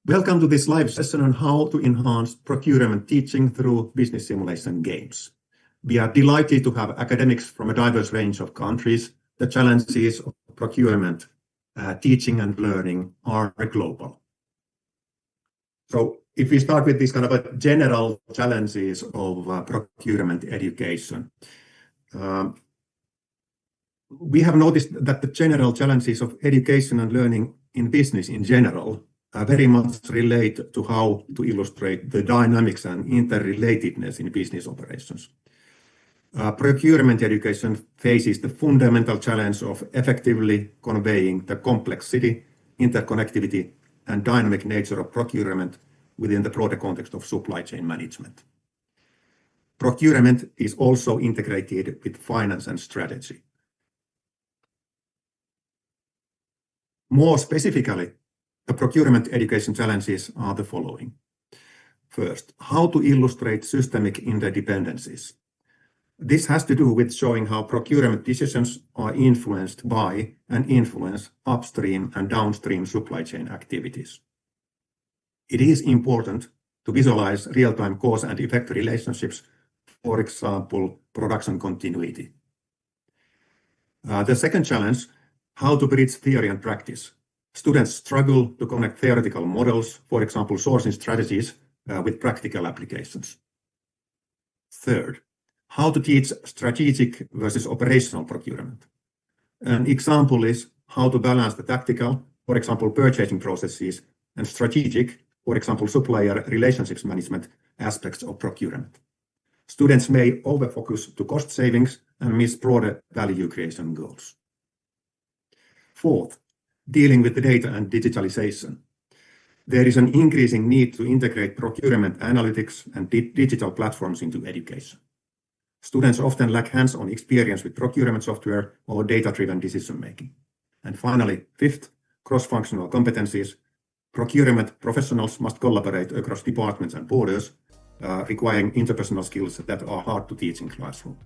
Welcome to this live session on how to enhance procurement teaching through business simulation games. We are delighted to have academics from a diverse range of countries. The challenges of procurement teaching and learning are global. So if we start with these kind of general challenges of procurement education, we have noticed that the general challenges of education and learning in business in general very much relate to how to illustrate the dynamics and interrelatedness in business operations. Procurement education faces the fundamental challenge of effectively conveying the complexity, interconnectivity, and dynamic nature of procurement within the broader context of supply chain management. Procurement is also integrated with finance and strategy. More specifically, the procurement education challenges are the following. First, how to illustrate systemic interdependencies. This has to do with showing how procurement decisions are influenced by and influence upstream and downstream supply chain activities. It is important to visualize real-time cause and effect relationships, for example, production continuity. The second challenge, how to bridge theory and practice. Students struggle to connect theoretical models, for example, sourcing strategies, with practical applications. Third, how to teach strategic versus operational procurement. An example is how to balance the tactical, for example, purchasing processes, and strategic, for example, supplier relationships management aspects of procurement. Students may overfocus to cost savings and miss broader value creation goals. Fourth, dealing with the data and digitalization. There is an increasing need to integrate procurement analytics and digital platforms into education. Students often lack hands-on experience with procurement software or data-driven decision-making. And finally, fifth, cross-functional competencies. Procurement professionals must collaborate across departments and borders, requiring interpersonal skills that are hard to teach in classroom.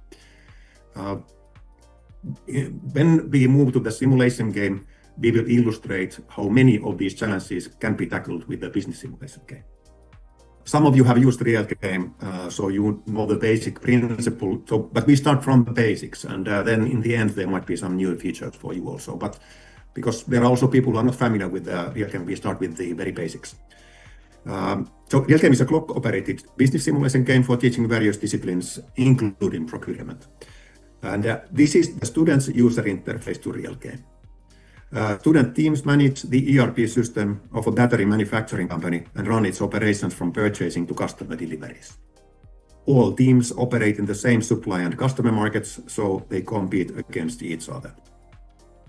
When we move to the simulation game, we will illustrate how many of these challenges can be tackled with the business simulation game. Some of you have used RealGame, so you know the basic principle. But we start from the basics, and then in the end there might be some new features for you also. But because there are also people who are not familiar with RealGame, we start with the very basics. So RealGame is a clock-operated business simulation game for teaching various disciplines, including procurement. And this is the student's user interface to RealGame. Student teams manage the ERP system of a battery manufacturing company and run its operations from purchasing to customer deliveries. All teams operate in the same supply and customer markets, so they compete against each other.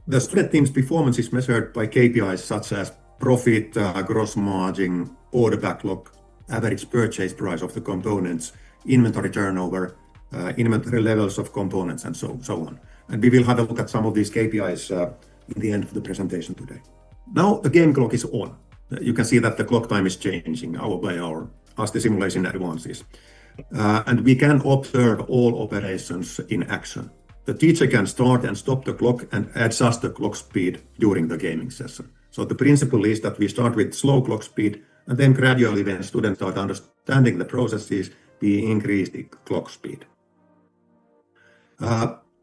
The student team's performance is measured by KPIs such as profit, gross margin, order backlog, average purchase price of the components, inventory turnover, inventory levels of components, and so on. And we will have a look at some of these KPIs in the end of the presentation today. Now the game clock is on. You can see that the clock time is changing hour by hour as the simulation advances. And we can observe all operations in action. The teacher can start and stop the clock and adjust the clock speed during the gaming session. So the principle is that we start with slow clock speed, and then gradually when students start understanding the processes, we increase the clock speed.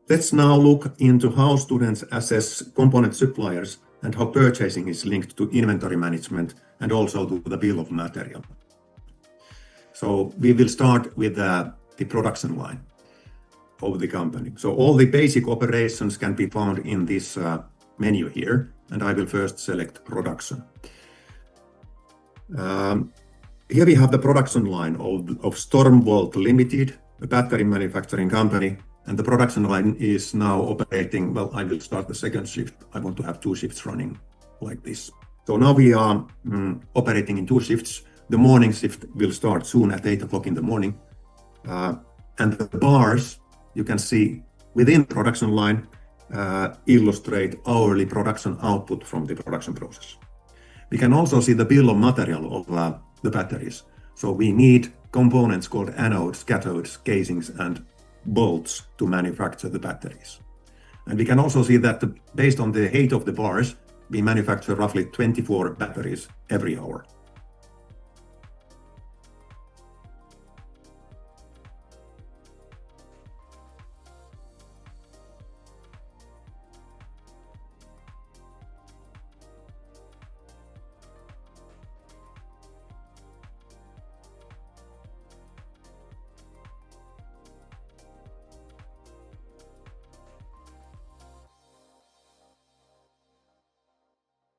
Let's now look into how students assess component suppliers and how purchasing is linked to inventory management and also to the bill of material. So we will start with the production line of the company. So all the basic operations can be found in this menu here, and I will first select production. Here we have the production line of Stormvolt Limited, a battery manufacturing company. And the production line is now operating, well, I will start the second shift. I want to have two shifts running like this. So now we are operating in two shifts. The morning shift will start soon at 8 o'clock in the morning. And the bars you can see within the production line illustrate hourly production output from the production process. We can also see the bill of material of the batteries. So we need components called anodes, cathodes, casings, and bolts to manufacture the batteries. And we can also see that based on the height of the bars, we manufacture roughly 24 batteries every hour.